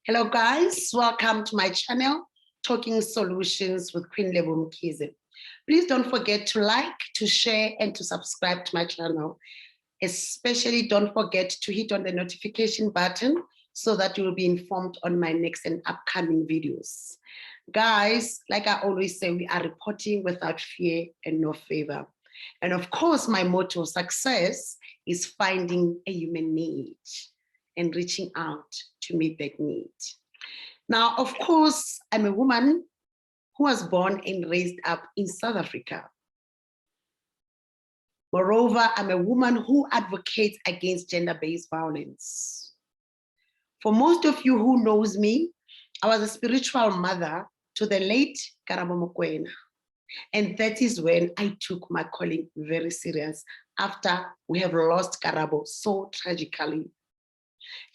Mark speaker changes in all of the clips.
Speaker 1: Hello guys, welcome to my channel, Talking Solutions with Queen Lebo Mkhize. Please don't forget to like, to share, and to subscribe to my channel. Especially don't forget to hit on the notification button so that you will be informed on my next and upcoming videos. Guys, like I always say, we are reporting without fear and no favor. And of course, my motto, success, is finding a human need and reaching out to meet that need. Now, of course, I'm a woman who was born and raised up in South Africa. Moreover, I'm a woman who advocates against gender-based violence. For most of you who knows me, I was a spiritual mother to the late Karabo Mokoena. And that is when I took my calling very serious after we have lost Karabo so tragically.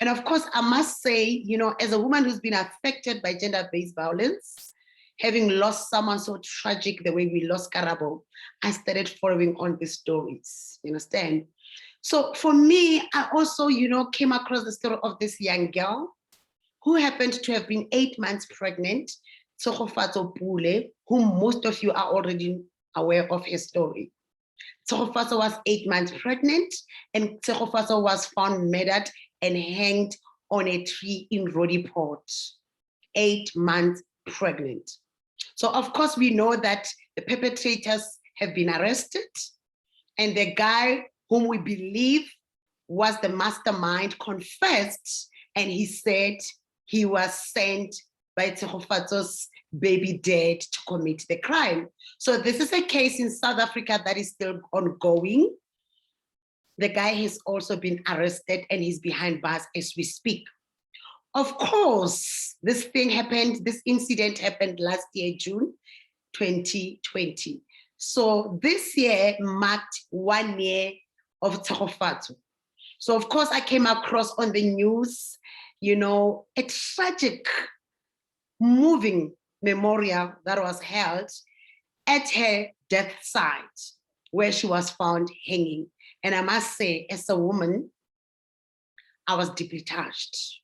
Speaker 1: And of course, I must say, you know, as a woman who's been affected by gender-based violence, having lost someone so tragic the way we lost Karabo, I started following on these stories, you understand? So for me, I also, you know, came across the story of this young girl who happened to have been 8 months pregnant, Tshegofatso Pule, whom most of you are already aware of her story. Tshegofatso was 8 months pregnant, and Tshegofatso was found murdered and hanged on a tree in Rodiport, 8 months pregnant. So of course we know that the perpetrators have been arrested, and the guy whom we believe was the mastermind confessed, and he said he was sent by Tshegofatso's baby dad to commit the crime. So this is a case in South Africa that is still ongoing. The guy has also been arrested and he's behind bars as we speak. Of course, this incident happened last year, June 2020. So this year marked 1 year of Tshegofatso. So of course I came across on the news, you know, a tragic, moving memorial that was held at her death site where she was found hanging. And I must say, as a woman, I was deeply touched.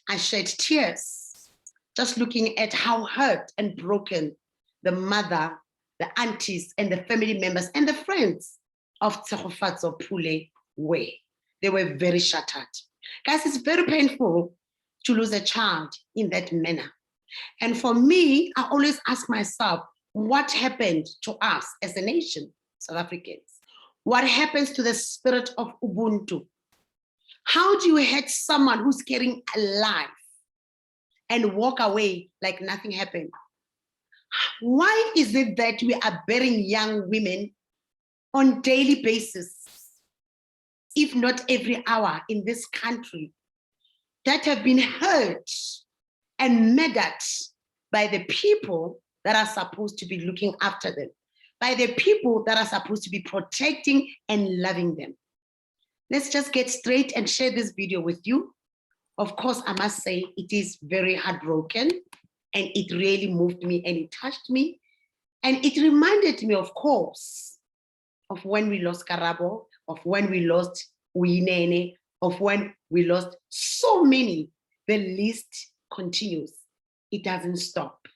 Speaker 1: I shed tears just looking at how hurt and broken the mother, the aunties, and the family members and the friends of Tshegofatso Pule were. They were very shattered. Guys, it's very painful to lose a child in that manner. And for me, I always ask myself, what happened to us as a nation, South Africans? What happens to the spirit of Ubuntu? How do you hurt someone who's carrying a life and walk away like nothing happened? Why is it that we are burying young women on a daily basis, if not every hour in this country, that have been hurt and murdered by the people that are supposed to be looking after them, by the people that are supposed to be protecting and loving them? Let's just get straight and share this video with you. Of course, I must say it is very heartbroken and it really moved me and it touched me. And it reminded me, of course, of when we lost Karabo, of when we lost Uyinene, of when we lost so many. The list continues. It doesn't stop.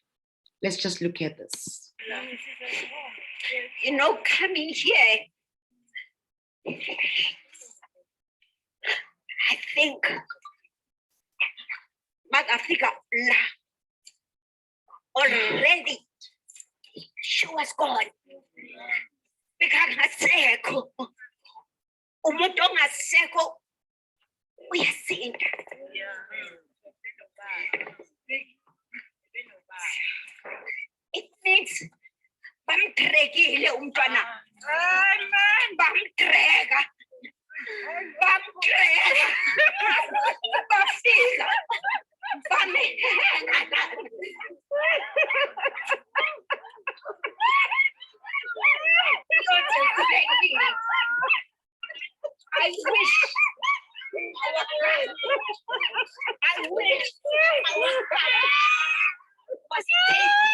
Speaker 1: Let's just look at this.
Speaker 2: You know, coming here, I think Africa already she was gone. Bekangasekho umuntu ongasekho uyasinda. It means bamtrekile umntwana. Bamtreka. Bafika. I wish was taken.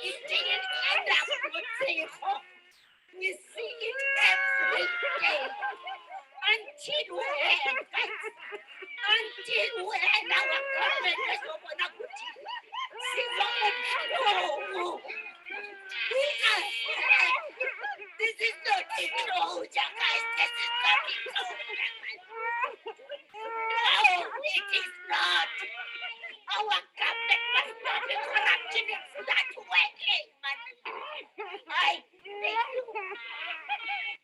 Speaker 2: It didn't end up with Tshegofatso. We see it every Until when, guys? Until when our government ezobona ukuthi sizobuhlungu. We are sad. This is not enclosure, guys. This is not enclosure. No, it is not. Our government must not be corrupted. It's not working, man. I thank you.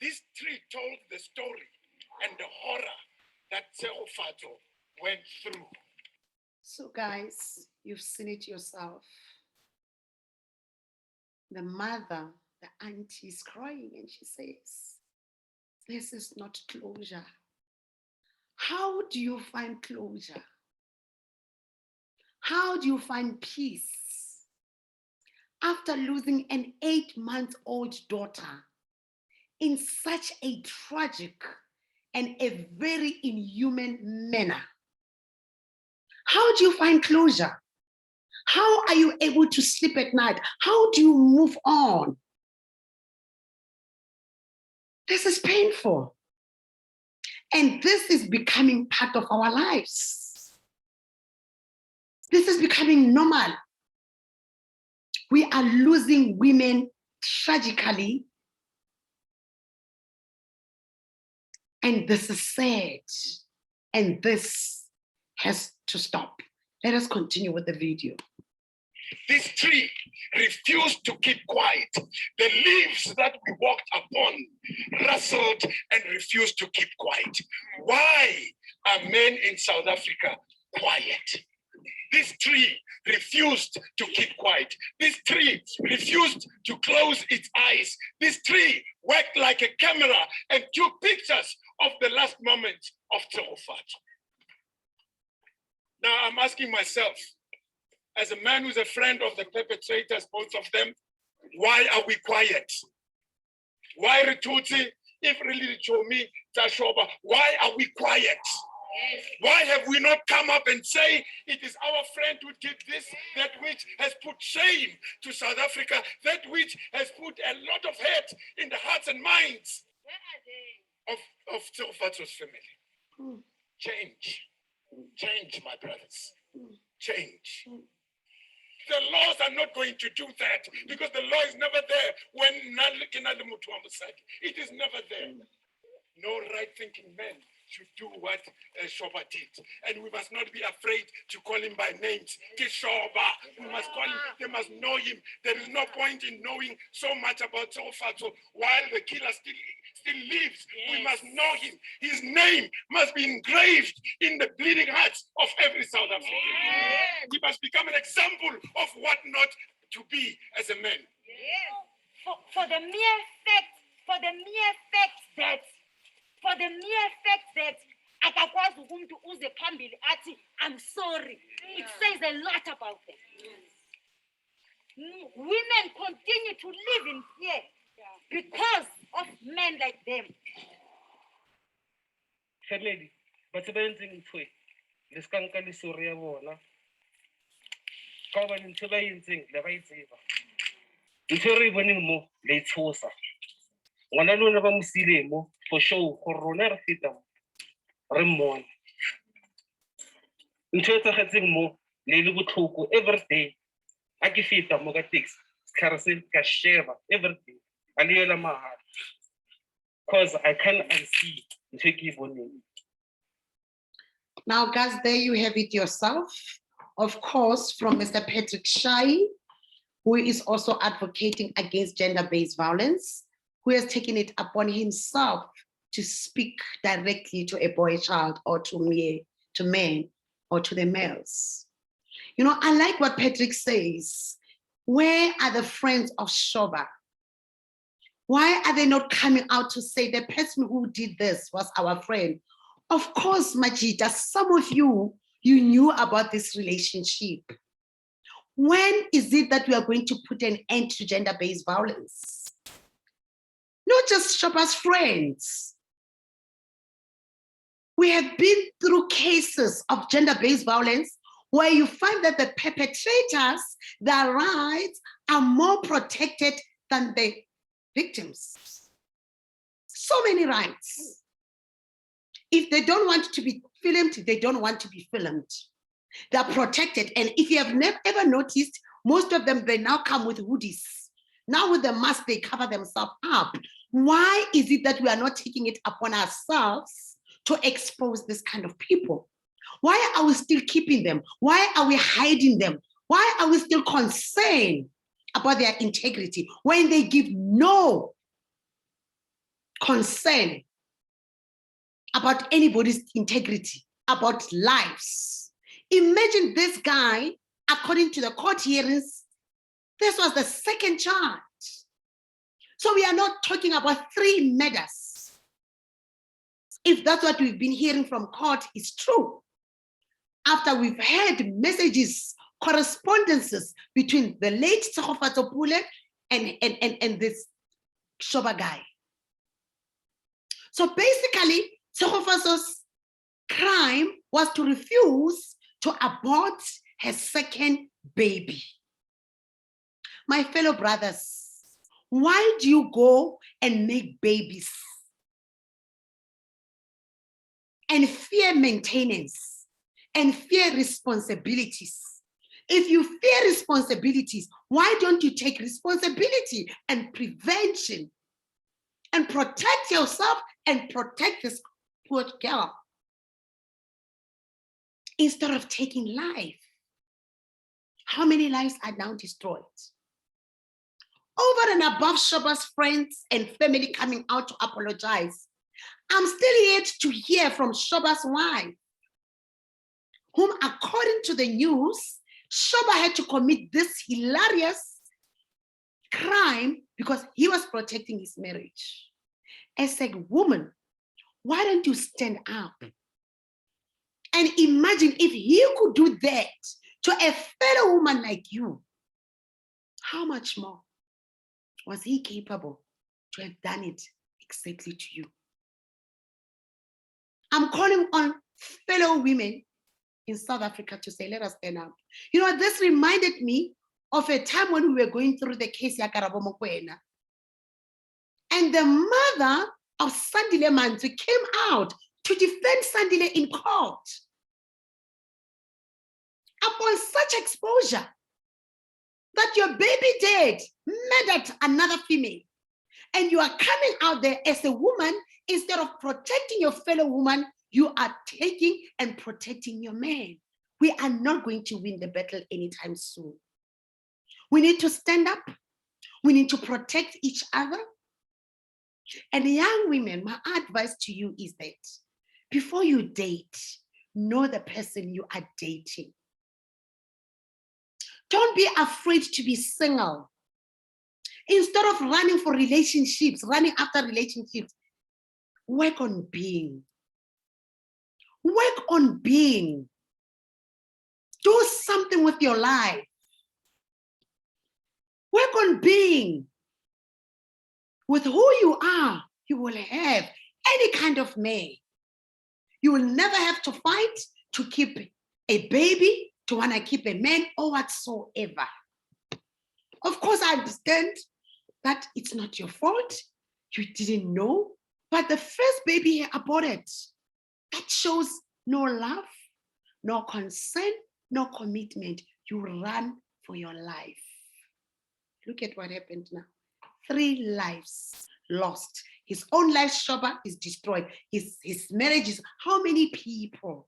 Speaker 3: This tree told the story and the horror that Tshegofatso went through.
Speaker 1: So guys, you've seen it yourself. The mother, the auntie is crying and she says, this is not closure. How do you find closure? How do you find peace after losing an 8-month-old daughter in such a tragic and a very inhuman manner? How do you find closure? How are you able to sleep at night? How do you move on? This is painful. And this is becoming part of our lives. This is becoming normal. We are losing women tragically. And this is sad. And this has to stop. Let us continue with the video.
Speaker 3: This tree refused to keep quiet. The leaves that we walked upon rustled and refused to keep quiet. Why are men in South Africa quiet? This tree refused to keep quiet. This tree refused to close its eyes. This tree worked like a camera and took pictures of the last moments of Tshegofatso. Now I'm asking myself, as a man who's a friend of the perpetrators, both of them, why are we quiet? Why Ritutsi, if really Chomi, Tashoba, why are we quiet? Why have we not come up and say it is our friend who did this, that which has put shame to South Africa, that which has put a lot of hurt in the hearts and minds of Tshegofatso's family? Change. Change, my brothers. Change. The laws are not going to do that because the law is never there when it is never there. No right-thinking man should do what Shoba did. And we must not be afraid to call him by names. Shoba, we must call him, they must know him. There is no point in knowing so much about Tshegofatso while the killer still lives. Yes. We must know him. His name must be engraved in the bleeding hearts of every South African. Yes. We must become an example of what not to be as a man.
Speaker 2: Yes. For the mere fact that akakwazi umuntu uze phambili athi I'm sorry. It says a lot about them. Women continue to live in fear because of men like them.
Speaker 4: Family, but the best thing is this can't be sorry about. Come on, to buy anything, the right thing. It's very winning more. Let's force. When I don't have a muslim for show, coroner fitam, Ramon. In church, I think more. Lady would talk every day. I give it a mogatix, carousel, casheva, everything. Because I can't unsee to give on me.
Speaker 1: Now, guys, there you have it yourself. Of course, from Mr. Patrick Shai, who is also advocating against gender-based violence, who has taken it upon himself to speak directly to a boy child or to men or to the males. You know, I like what Patrick says. Where are the friends of Shoba? Why are they not coming out to say the person who did this was our friend? Of course, Majida, some of you knew about this relationship. When is it that we are going to put an end to gender-based violence? Not just Shoba's friends. We have been through cases of gender-based violence where you find that the perpetrators, their rights are more protected than the victims. so many rights. If they don't want to be filmed, they don't want to be filmed. They're protected. And if you have never ever noticed, most of them, they now come with hoodies. Now with the mask, they cover themselves up. Why is it that we are not taking it upon ourselves to expose this kind of people? Why are we still keeping them? Why are we hiding them? Why are we still concerned about their integrity when they give no concern about anybody's integrity, about lives? Imagine this guy, according to the court hearings, this was the second charge. So we are not talking about 3 murders. If that's what we've been hearing from court is true, after we've had messages, correspondences between the late Tshegofatso Pule and this Shoba guy. So basically, Tshegofatso's crime was to refuse to abort her second baby. My fellow brothers, why do you go and make babies and fear maintenance and fear responsibilities? If you fear responsibilities, why don't you take responsibility and prevention and protect yourself and protect this poor girl instead of taking life? How many lives are now destroyed? Over and above Shoba's friends and family coming out to apologize, I'm still yet to hear from Shoba's wife, whom according to the news, Shoba had to commit this hilarious crime because he was protecting his marriage. As a woman, why don't you stand up? And imagine if he could do that to a fellow woman like you, how much more was he capable to have done it exactly to you? I'm calling on fellow women in South Africa to say, let us stand up. You know, this reminded me of a time when we were going through the case ya Karabo Mokoena. And the mother of Sandile Manzi came out to defend Sandile in court. Upon such exposure, that your baby dad murdered another female, and you are coming out there as a woman, instead of protecting your fellow woman, you are taking and protecting your man. We are not going to win the battle anytime soon. We need to stand up. We need to protect each other. And young women, my advice to you is that before you date, know the person you are dating. Don't be afraid to be single. Instead of running for relationships, running after relationships, work on being. Work on being. Do something with your life. Work on being. With who you are, you will have any kind of man. You will never have to fight to keep a baby, to want to keep a man or whatsoever. Of course, I understand that it's not your fault. You didn't know. But the first baby he aborted, that shows no love, no concern, no commitment. You run for your life. Look at what happened now. 3 lives lost. His own life, Shoba, is destroyed. His marriage is how many people?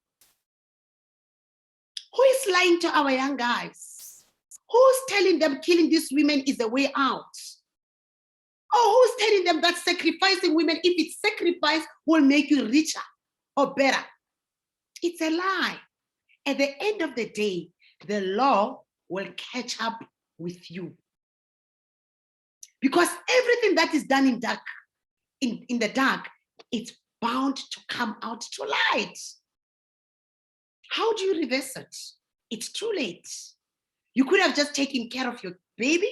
Speaker 1: Who is lying to our young guys? Who's telling them killing these women is the way out? Or who's telling them that sacrificing women, if it's sacrifice, will make you richer or better? It's a lie. At the end of the day, the law will catch up with you. Because everything that is done in dark, in the dark, it's bound to come out to light. How do you reverse it? It's too late. You could have just taken care of your baby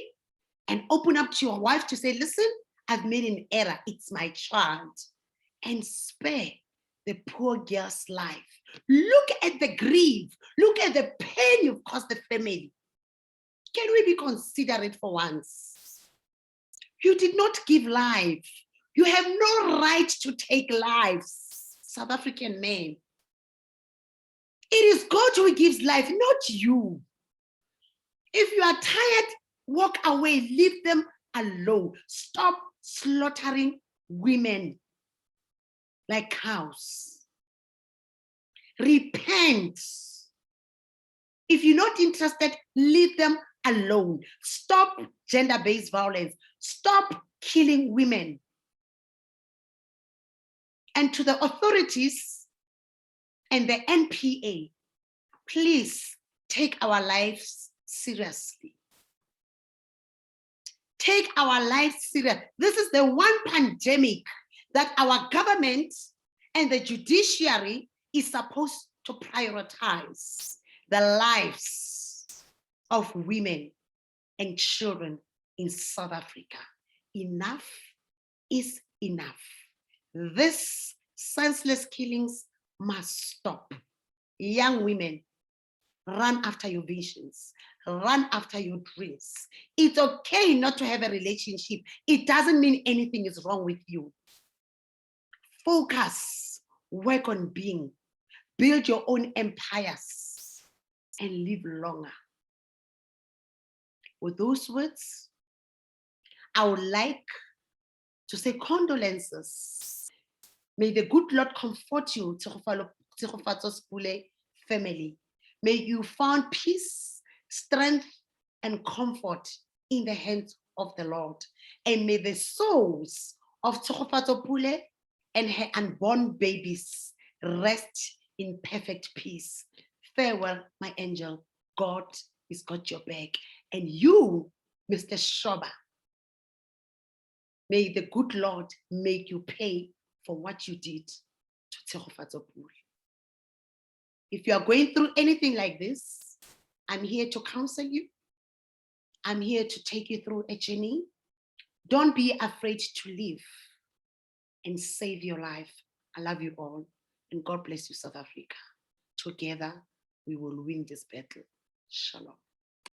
Speaker 1: and open up to your wife to say, listen, I've made an error. It's my child. And spare the poor girl's life. Look at the grief. Look at the pain you've caused the family. Can we be considerate for once? You did not give life You have no right to take lives, South African men. It is God who gives life, not you. If you are tired, walk away, leave them alone. Stop slaughtering women like cows. Repent. If you're not interested, leave them alone. Stop gender-based violence. Stop killing women. And to the authorities and the NPA, please take our lives seriously. Take our lives serious. This is the one pandemic that our government and the judiciary is supposed to prioritize: the lives of women and children in South Africa. Enough is enough. This senseless killings must stop. Young women, run after your visions, run after your dreams. It's okay not to have a relationship. It doesn't mean anything is wrong with you. Focus, work on being, build your own empires, and live longer. With those words, I would like to say condolences. May the good Lord comfort you, Tshegofatso Pule family. May you find peace, strength, and comfort in the hands of the Lord. And may the souls of Tshegofatso Pule and her unborn babies rest in perfect peace. Farewell, my angel. God has got your back. And you, Mr. Shoba, may the good Lord make you pay for what you did to Tshegofatso Pule. If you are going through anything like this, I'm here to counsel you. I'm here to take you through a journey. Don't be afraid to live and save your life. I love you all, and God bless you, South Africa. Together, we will win this battle. Shalom.